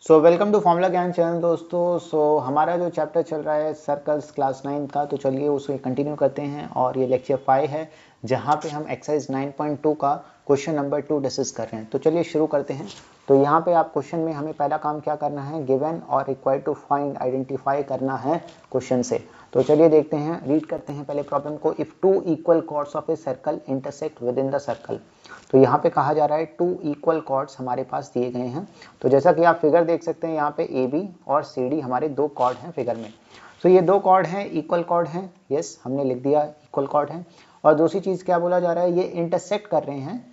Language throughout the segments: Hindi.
सो वेलकम टू फॉर्मूला ज्ञान चैनल दोस्तों। हमारा जो चैप्टर चल रहा है सर्कल्स क्लास 9 का, तो चलिए उसे कंटिन्यू करते हैं। और ये लेक्चर 5 है जहाँ पे हम एक्सरसाइज 9.2 का क्वेश्चन नंबर 2 डिस्कस कर रहे हैं। तो चलिए शुरू करते हैं। तो यहाँ पे आप क्वेश्चन में हमें पहला काम क्या करना है, गिवन और रिक्वायर्ड टू फाइंड आइडेंटिफाई करना है क्वेश्चन से। तो चलिए देखते हैं, रीड करते हैं पहले प्रॉब्लम को। If two equal chords of a circle intersect within the circle. तो यहाँ पे कहा जा रहा है टू इक्वल कॉर्ड्स हमारे पास दिए गए हैं। तो जैसा कि आप फिगर देख सकते हैं, यहाँ पे ए बी और सी डी हमारे दो कॉर्ड हैं फिगर में। तो ये दो कॉर्ड हैं, इक्वल कॉर्ड हैं। यस, हमने लिख दिया इक्वल कॉर्ड हैं। और दूसरी चीज़ क्या बोला जा रहा है, ये इंटरसेक्ट कर रहे हैं,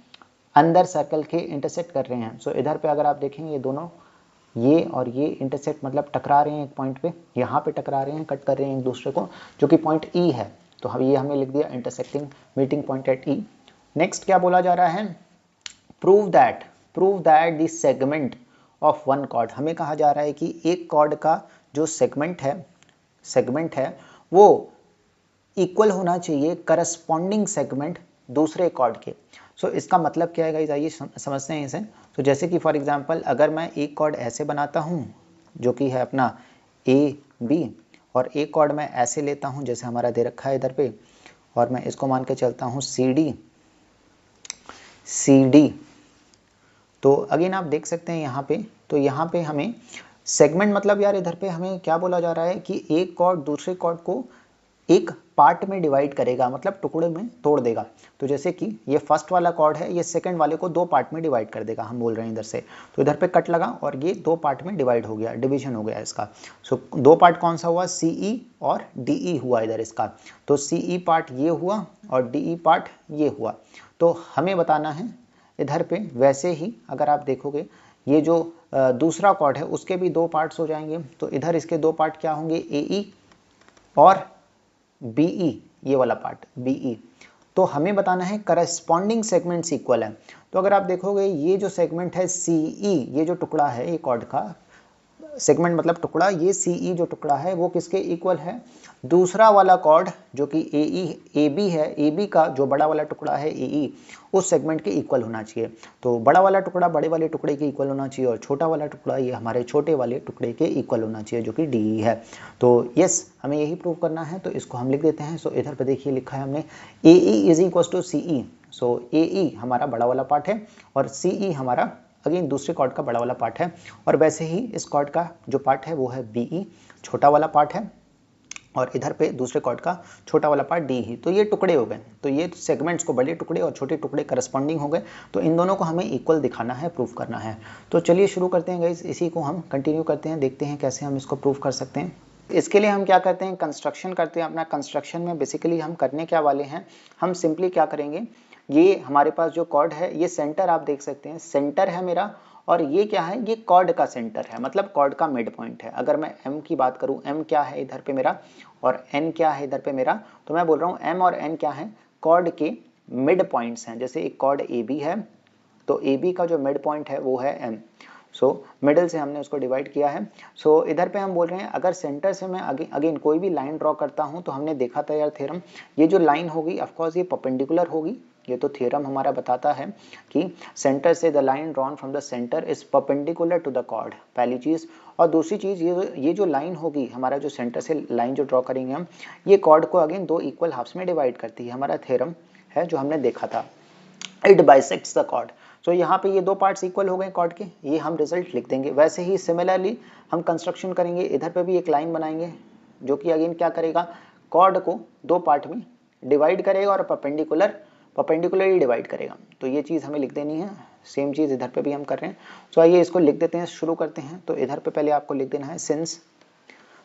अंदर सर्कल के इंटरसेक्ट कर रहे हैं। सो इधर पे अगर आप देखेंगे, ये दोनों, ये और ये इंटरसेक्ट मतलब टकरा रहे हैं एक पॉइंट पे, यहाँ पे टकरा रहे हैं, कट कर रहे हैं एक दूसरे को, जो कि पॉइंट ई है। तो हम ये हमने लिख दिया intersecting meeting point at E. Next क्या बोला जा रहा है, prove that the segment of one chord. हमें कहा जा रहा है कि एक कॉर्ड का जो सेगमेंट है वो इक्वल होना चाहिए करस्पॉन्डिंग सेगमेंट दूसरे कॉर्ड के। सो इसका मतलब क्या है गाइस, आइए समझते हैं इसे। तो जैसे कि फॉर एग्जांपल अगर मैं एक कॉर्ड ऐसे बनाता हूँ जो कि है अपना ए बी, और एक कॉर्ड मैं ऐसे लेता हूँ जैसे हमारा दे रखा है इधर पे, और मैं इसको मान के चलता हूँ सी डी। तो अगेन आप देख सकते हैं यहाँ पे, तो यहाँ पे हमें सेगमेंट मतलब यार इधर पे हमें क्या बोला जा रहा है कि एक कॉर्ड दूसरे कॉर्ड को एक पार्ट में डिवाइड करेगा, मतलब टुकड़े में तोड़ देगा। तो जैसे कि ये फर्स्ट वाला कॉर्ड है, ये सेकंड वाले को दो पार्ट में डिवाइड कर देगा, हम बोल रहे हैं इधर से। तो इधर पे कट लगा और ये दो पार्ट में डिवाइड हो गया, डिवीजन हो गया इसका। सो दो पार्ट कौन सा हुआ, सी ई और डी ई हुआ इधर इसका। तो सी ई पार्ट ये हुआ और डी ई पार्ट ये हुआ। तो हमें बताना है इधर पे, वैसे ही अगर आप देखोगे ये जो दूसरा कॉर्ड है उसके भी दो पार्ट्स हो जाएंगे। तो इधर इसके दो पार्ट क्या होंगे, ए ई और बी ई, ये वाला पार्ट बी ई। तो हमें बताना है करस्पॉन्डिंग सेगमेंट्स इक्वल है। तो अगर आप देखोगे ये जो सेगमेंट है सी ई, ये जो टुकड़ा है ये कॉर्ड का सेगमेंट मतलब टुकड़ा, ये सी ई जो टुकड़ा है वो किसके इक्वल है, दूसरा वाला कॉर्ड जो कि ए ई ए बी है, ए बी का जो बड़ा वाला टुकड़ा है ए ई, उस सेगमेंट के इक्वल होना चाहिए। तो बड़ा वाला टुकड़ा बड़े वाले टुकड़े के इक्वल होना चाहिए, और छोटा वाला टुकड़ा ये हमारे छोटे वाले टुकड़े के इक्वल होना चाहिए, जो कि डी ई है। तो यस, हमें यही प्रूव करना है, तो इसको हम लिख देते हैं। सो इधर पे देखिए लिखा है हमने ए ई इज इक्वल टू सी ई। सो ए ई हमारा बड़ा वाला पार्ट है और सी ई हमारा अगेन दूसरे कॉर्ड का बड़ा वाला पार्ट है। और वैसे ही इस कॉर्ड का जो पार्ट है वो है बी ई, छोटा वाला पार्ट है, और इधर पे दूसरे कॉर्ड का छोटा वाला पार्ट डी ही। तो ये टुकड़े हो गए, तो ये सेगमेंट्स को बड़े टुकड़े और छोटे टुकड़े करस्पॉन्डिंग हो गए। तो इन दोनों को हमें इक्वल दिखाना है, प्रूफ करना है। तो चलिए शुरू करते हैं गाइस, इसी को हम कंटिन्यू करते हैं, देखते हैं कैसे हम इसको प्रूफ कर सकते हैं। इसके लिए हम क्या करते हैं, कंस्ट्रक्शन करते हैं। अपना कंस्ट्रक्शन में बेसिकली हम करने क्या वाले हैं, हम सिंपली क्या करेंगे, ये हमारे पास जो कॉर्ड है, ये सेंटर आप देख सकते हैं, सेंटर है मेरा। और ये क्या है, ये कॉर्ड का सेंटर है, मतलब कॉर्ड का मिड पॉइंट है। अगर मैं m की बात करूं, m क्या है इधर पे मेरा और n क्या है इधर पे मेरा, तो मैं बोल रहा हूं m और n क्या है, कॉर्ड के मिड पॉइंट्स हैं। जैसे एक कॉर्ड AB है, तो AB का जो मिड पॉइंट है वो है m। सो मिडिल से हमने उसको डिवाइड किया है। सो इधर पे हम बोल रहे हैं अगर सेंटर से मैं अगेन कोई भी लाइन ड्रॉ करता हूं, तो हमने देखा था यार थ्योरम, ये जो लाइन होगी ऑफकोर्स ये परपेंडिकुलर होगी। ये तो थ्योरम हमारा बताता है कि सेंटर से the line drawn from the centre is perpendicular to the chord, पहली चीज। और दूसरी चीज, ये जो लाइन होगी हमारा, जो सेंटर से लाइन जो ड्रॉ करेंगे हम, ये कॉर्ड को अगेन दो इक्वल हाफ्स में डिवाइड करती है। हमारा थ्योरम है जो हमने देखा था, इट बाइसेक्ट्स द कॉर्ड। तो यहाँ पे ये दो पार्ट्स इक्वल हो गए कॉर्ड के, ये हम रिजल्ट लिख देंगे। वैसे ही सिमिलरली हम कंस्ट्रक्शन करेंगे, इधर पे भी एक लाइन बनाएंगे जो कि अगेन क्या करेगा, कॉर्ड को दो पार्ट में डिवाइड करेगा और परपेंडिकुलरली डिवाइड करेगा। तो ये चीज़ हमें लिख देनी है, सेम चीज़ इधर पे भी हम कर रहे हैं। तो आइए इसको लिख देते हैं, शुरू करते हैं। तो इधर पे पहले आपको लिख देना है सिंस,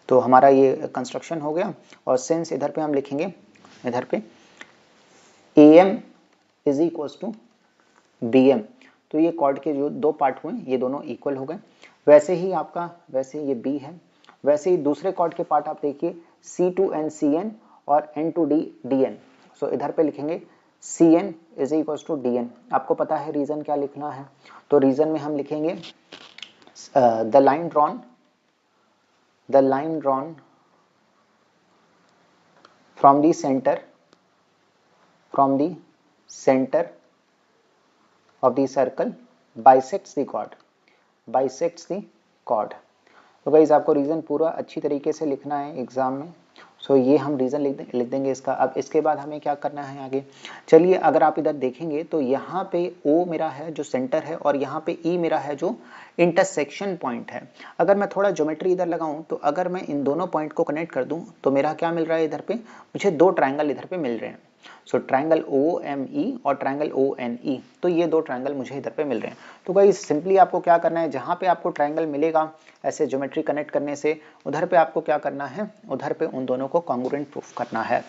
तो हमारा ये कंस्ट्रक्शन हो गया। और सिंस इधर पे हम लिखेंगे, इधर पे AM is equal to BM। तो ये कॉर्ड के जो दो पार्ट हुए ये दोनों इक्वल हो गए। वैसे ही आपका, वैसे ये B है, वैसे ही दूसरे कॉर्ड के पार्ट आप देखिए C2N CN और N2D DN। सो इधर पे लिखेंगे CN is equal to DN। आपको पता है रीजन क्या लिखना है, तो रीजन में हम लिखेंगे the line drawn from the centre of the circle bisects the chord. तो गाइस आपको रीज़न पूरा अच्छी तरीके से लिखना है एग्जाम में। सो ये हम रीज़न लिख देंगे इसका। अब इसके बाद हमें क्या करना है आगे, चलिए अगर आप इधर देखेंगे तो यहाँ पे O मेरा है जो सेंटर है और यहाँ पे E मेरा है जो इंटरसेक्शन पॉइंट है। अगर मैं थोड़ा ज्योमेट्री इधर लगाऊं तो अगर मैं इन दोनों पॉइंट को कनेक्ट कर दूं तो मेरा क्या मिल रहा है इधर पे, मुझे दो ट्राइंगल इधर पे मिल रहे हैं। सो ट्राइंगल OME और ट्राइंगल ONE, तो ये दो ट्राइंगल मुझे इधर पे मिल रहे हैं। तो गाइस सिंपली आपको क्या करना है, जहाँ पे आपको ट्राइंगल मिलेगा ऐसे ज्योमेट्री कनेक्ट करने से, उधर पे आपको क्या करना है, उधर पे उन दोनों को कॉन्ग्रुएंट प्रूफ करना है।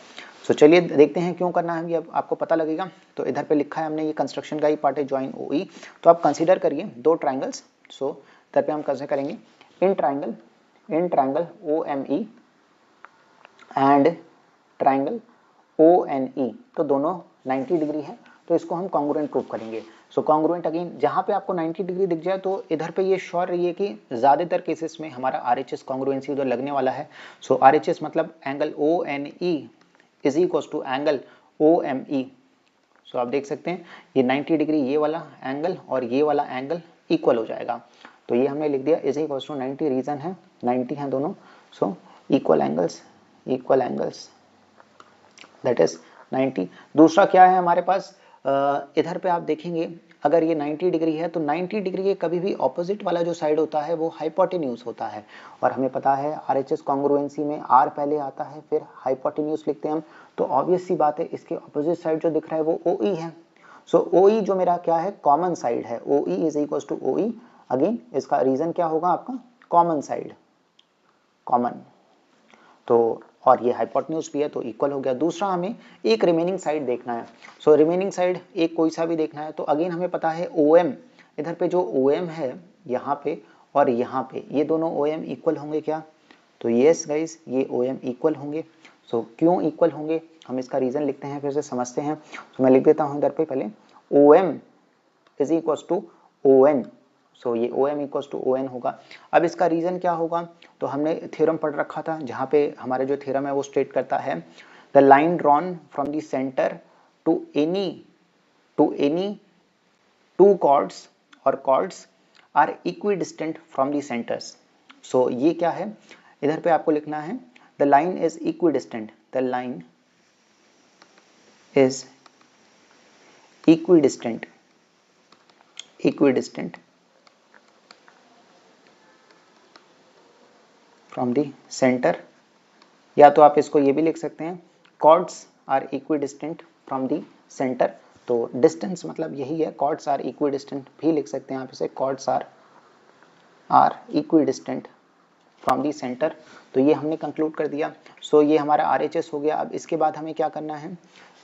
सो चलिए देखते हैं क्यों करना है, अब आपको पता लगेगा। तो इधर पे लिखा है हमने, ये कंस्ट्रक्शन का ही पार्ट है, ज्वाइन OE। तो आप कंसीडर करिए दो ट्राइंगल्स। सो इधर पे हम कैसे करेंगे, in triangle OME and triangle ONE, तो दोनों 90 डिग्री है, तो इसको हम कॉन्ग्रुएंट प्रूफ करेंगे। सो कॉन्ग्रुएंट अगेन, जहाँ पे आपको 90 डिग्री दिख जाए तो इधर पे ये श्योर रहिए कि ज़्यादातर केसेस में हमारा RHS कॉन्ग्रुएंसी उधर लगने वाला है। सो RHS मतलब angle ONE is equal to angle OME। So आप देख सकते हैं ये 90 डिग्री ये वाला एंगल और ये वाला एंगल इक्वल हो जाएगा। तो ये हमने लिख दिया इज इक्वल टू 90, रीजन है 90 है दोनों। So equal angles that is 90। दूसरा क्या है हमारे पास, इधर पे आप देखेंगे अगर ये 90 डिग्री है तो 90 डिग्री के कभी भी ऑपोजिट वाला जो साइड होता है वो हाइपोटेन्यूज होता है। और हमें पता है RHS कॉन्ग्रुएंसी में R पहले आता है फिर हाइपोटेन्यूज लिखते हैं हम। तो ऑब्वियस सी बात है इसके ऑपोजिट साइड जो दिख रहा है वो OE है। सो OE जो मेरा क्या है, कॉमन साइड है। OE is equal to OE। Again इसका रीजन क्या होगा आपका, कॉमन साइड, कॉमन। तो और ये हाइपोटेन्यूज भी है तो इक्वल हो गया। दूसरा हमें एक रिमेनिंग साइड देखना है। सो रिमेनिंग साइड एक कोई सा भी देखना है। तो अगेन हमें पता है OM, इधर पे जो OM है यहाँ पे और यहाँ पे, ये दोनों OM इक्वल होंगे क्या, तो यस गाइस ये OM इक्वल होंगे। सो क्यों इक्वल होंगे, हम इसका रीजन लिखते हैं फिर से समझते हैं। तो मैं लिख देता हूँ इधर पे पहले, OM is equal to ON। So ये OM इक्वल टू ON होगा। अब इसका रीजन क्या होगा, तो हमने थ्योरम पढ़ रखा था जहाँ पे हमारे जो थ्योरम है वो स्टेट करता है the line drawn from the centre to any two chords और chords are equidistant from the centres. So ये क्या है, इधर पे आपको लिखना है the line is equidistant, the line is equidistant from the centre. या तो आप इसको ये भी लिख सकते हैं chords are equidistant from the centre. तो डिस्टेंस मतलब यही है, कॉर्ड्स आर इक्विडिस्टेंट भी लिख सकते हैं आप इसे, chords are equidistant from the centre. तो ये हमने कंक्लूड कर दिया। सो ये हमारा RHS हो गया। अब इसके बाद हमें क्या करना है,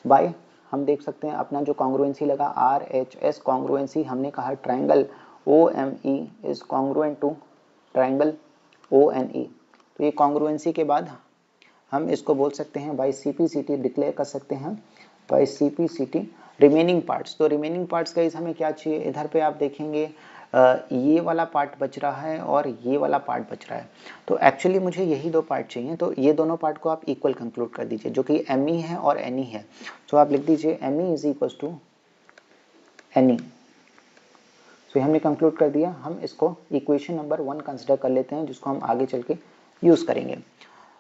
बाय हम देख सकते हैं अपना जो कॉन्ग्रुएंसी लगा RHS कॉन्ग्रुएंसी, हमने कहा triangle OME is congruent to triangle ONE। तो ये कॉन्ग्रुएंसी के बाद हम इसको बोल सकते हैं बाय CPCT, डिक्लेयर कर सकते हैं बाय CPCT रिमेनिंग पार्ट्स। तो रिमेनिंग पार्ट्स का हमें क्या चाहिए, इधर पे आप देखेंगे ये वाला पार्ट बच रहा है और ये वाला पार्ट बच रहा है। तो एक्चुअली मुझे यही दो पार्ट चाहिए। तो ये दोनों पार्ट को आप इक्वल कंक्लूड कर दीजिए, जो कि ME है और NE है। तो आप लिख दीजिए ME is equal to NE। तो हमने कंक्लूड कर दिया। हम इसको इक्वेशन नंबर 1 कंसिडर कर लेते हैं, जिसको हम आगे चल के यूज़ करेंगे।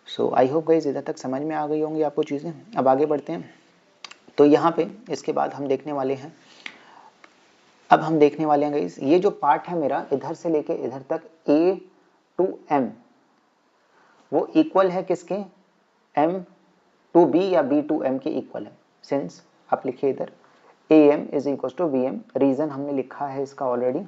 सो आई होप गाइस इधर तक समझ में आ गई होंगी आपको चीज़ें। अब आगे बढ़ते हैं। तो यहाँ पे इसके बाद हम देखने वाले हैं, अब हम देखने वाले हैं गाइस, ये जो पार्ट है मेरा इधर से लेके इधर तक A to M, वो इक्वल है किसके, M to B या B to M के इक्वल है। सिंस आप लिखिए इधर AM is equal to BM। Reason हमने लिखा है इसका ऑलरेडी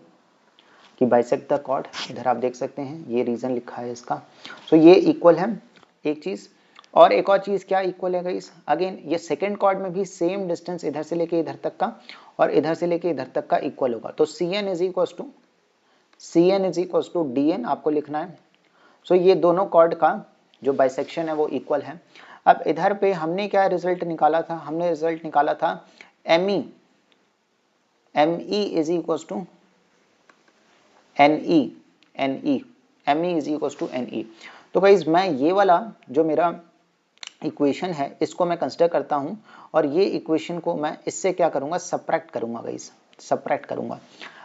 कि बाइसेक्ट द कॉर्ड, इधर आप देख सकते हैं ये रीजन लिखा है इसका। सो ये इक्वल है एक चीज़। और एक और चीज़ क्या इक्वल है गाइस, अगेन ये सेकेंड कॉर्ड में भी सेम डिस्टेंस इधर से लेके इधर तक का और इधर से लेके इधर तक का इक्वल होगा। तो CN is equal to DN आपको लिखना है। सो ये दोनों कॉर्ड का जो बाइसेक्शन है वो इक्वल है। अब इधर पे हमने क्या रिजल्ट निकाला था, हमने रिजल्ट निकाला था ME is equal to NE ME is equal to NE। तो गाइज मैं ये वाला जो मेरा इक्वेशन है इसको मैं कंसिडर करता हूं और ये इक्वेशन को मैं इससे क्या करूंगा, सब्ट्रैक्ट करूंगा गाइज, सब्ट्रैक्ट करूंगा।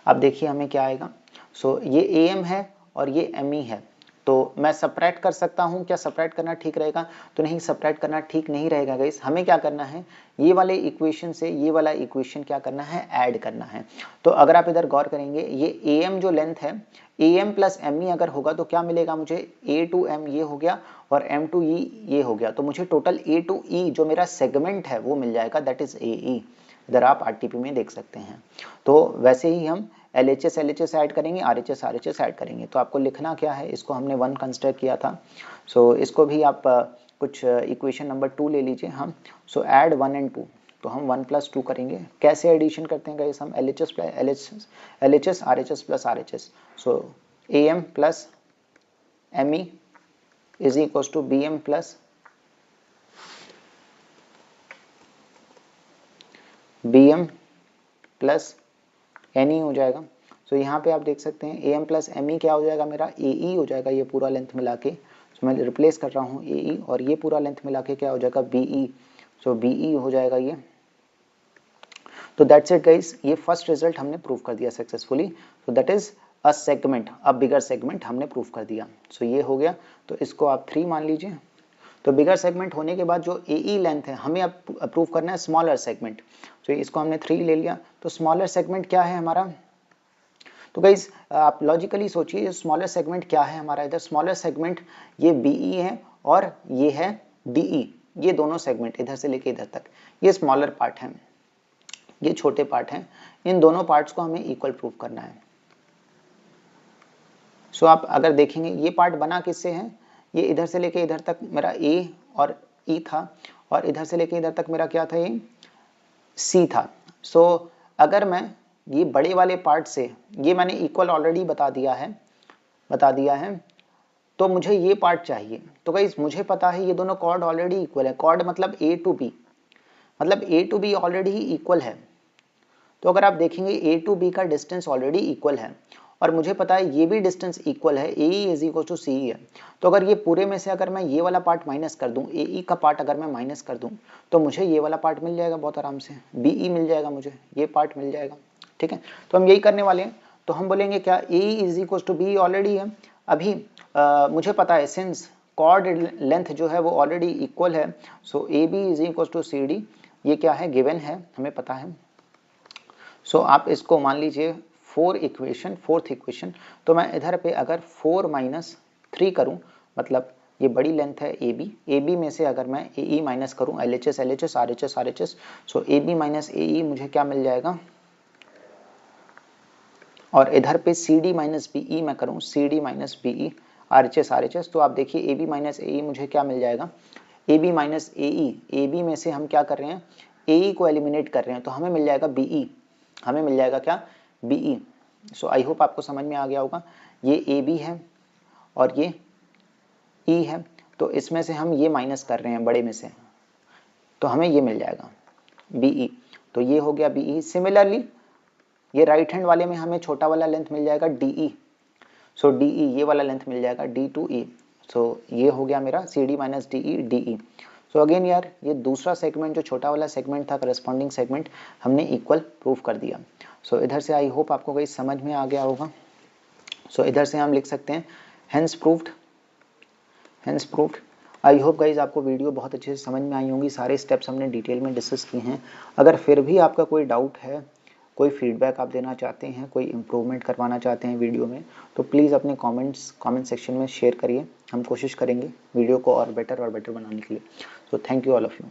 अब देखिए हमें क्या आएगा। सो ये AM है और ये ME है, तो मैं सब्ट्रैक्ट कर सकता हूँ, क्या सब्ट्रैक्ट करना ठीक रहेगा? तो नहीं, सब्ट्रैक्ट करना ठीक नहीं रहेगा गाइस। हमें क्या करना है, ये वाले इक्वेशन से ये वाला इक्वेशन क्या करना है, ऐड करना है। तो अगर आप इधर गौर करेंगे, ये AM जो लेंथ है, AM प्लस ME अगर होगा तो क्या मिलेगा मुझे, A टू M ये हो गया और M टू E ये हो गया, तो मुझे टोटल A टू E जो मेरा सेगमेंट है वो मिल जाएगा, दैट इज AE। इधर आप RTP में देख सकते हैं। तो वैसे ही हम LHS ऐड करेंगे, RHS ऐड करेंगे। तो आपको लिखना क्या है, इसको हमने 1 कंसिडर किया था, सो इसको भी आप कुछ इक्वेशन नंबर 2 ले लीजिए हम। सो ऐड 1 एंड 2, तो हम 1 प्लस 2 करेंगे। कैसे एडिशन करते हैं गाइस हम, LHS RHS plus RHS, so AM plus ME is equal to BM plus BM plus NE हो जाएगा। सो यहाँ पे आप देख सकते हैं AM प्लस ME क्या हो जाएगा मेरा, AE हो जाएगा, ये पूरा लेंथ मिला के। सो मैं रिप्लेस कर रहा हूँ AE, और ये पूरा लेंथ मिला के क्या हो जाएगा, BE। सो BE हो जाएगा ये। तो दैट्स इट गाइस, ये फर्स्ट रिजल्ट हमने प्रूव कर दिया सक्सेसफुली। तो that is a segment, a bigger segment हमने प्रूव कर दिया। सो ये हो गया, तो इसको आप 3 मान लीजिए। तो बिगर सेगमेंट होने के बाद जो AE लेंथ है, हमें अब प्रूव करना है स्मॉलर सेगमेंट। तो इसको हमने 3 ले लिया। तो स्मॉलर सेगमेंट क्या है हमारा, तो गाइस आप लॉजिकली सोचिए स्मॉलर सेगमेंट क्या है हमारा। इधर स्मॉलर सेगमेंट ये BE है और ये है DE, ये दोनों सेगमेंट इधर से लेके इधर तक ये स्मॉलर पार्ट है, ये छोटे पार्ट हैं। इन दोनों पार्ट्स को हमें इक्वल प्रूव करना है। सो आप अगर देखेंगे ये पार्ट बना किससे है, ये इधर से लेके इधर तक मेरा A और E था, और इधर से लेके इधर तक मेरा क्या था, ये C था। सो अगर मैं ये बड़े वाले पार्ट से, ये मैंने इक्वल ऑलरेडी बता दिया है, तो मुझे ये पार्ट चाहिए। तो गाइस मुझे पता है ये दोनों कॉर्ड ऑलरेडी इक्वल है, कॉर्ड मतलब A टू B, मतलब A टू B ऑलरेडी ही इक्वल है। तो अगर आप देखेंगे A टू B का डिस्टेंस ऑलरेडी इक्वल है, और मुझे पता है ये भी डिस्टेंस इक्वल है, AE is equal to CE है। तो अगर ये पूरे में से अगर मैं ये वाला पार्ट माइनस कर दूं, AE का पार्ट अगर मैं माइनस कर दूं, तो मुझे ये वाला पार्ट मिल जाएगा बहुत आराम से, BE मिल जाएगा, मुझे ये पार्ट मिल जाएगा। ठीक है, तो हम यही करने वाले हैं। तो हम बोलेंगे क्या, AE is equal to BE already है। अभी मुझे पता है सिंस कॉर्ड लेंथ जो है वो ऑलरेडी इक्वल है, so AB is equal to CD, ये क्या है, गिवन है, हमें पता है। सो आप इसको मान लीजिए फोर्थ इक्वेशन। तो मैं इधर पे अगर 4 माइनस 3 करूं, मतलब ये बड़ी लेंथ है AB में से अगर मैं AE माइनस करूं, LHS RHS, सो AB माइनस AE मुझे क्या मिल जाएगा, और इधर पे CD माइनस BE मैं करूं, CD माइनस BE RHS, तो आप देखिए AB माइनस AE मुझे क्या मिल जाएगा, AB माइनस AE, AB में से हम क्या कर रहे हैं, AE को एलिमिनेट कर रहे हैं, तो हमें मिल जाएगा BE, हमें मिल जाएगा क्या, BE। सो आई होप आपको समझ में आ गया होगा। ये AB है और ये E है, तो इसमें से हम ये माइनस कर रहे हैं बड़े में से, तो हमें ये मिल जाएगा BE। तो ये हो गया BE। सिमिलरली ये राइट हैंड वाले में हमें छोटा वाला लेंथ मिल जाएगा DE। सो DE ये वाला लेंथ मिल जाएगा D टू E। सो ये हो गया मेरा CD minus DE DE। So again यार ये दूसरा सेगमेंट जो छोटा वाला सेगमेंट था, करस्पॉन्डिंग सेगमेंट हमने इक्वल प्रूव कर दिया। सो इधर से आई होप आपको कहीं समझ में आ गया होगा। सो इधर से हम लिख सकते हैं hence proved. I hope guys आपको वीडियो बहुत अच्छे से समझ में आई होंगी, सारे स्टेप्स हमने डिटेल में डिस्कस किए हैं। अगर फिर भी आपका कोई डाउट है, कोई फीडबैक आप देना चाहते हैं, कोई इम्प्रूवमेंट करवाना चाहते हैं वीडियो में, तो प्लीज़ अपने कमेंट सेक्शन में शेयर करिए। हम कोशिश करेंगे वीडियो को और बेटर बनाने के लिए। So thank you all of you.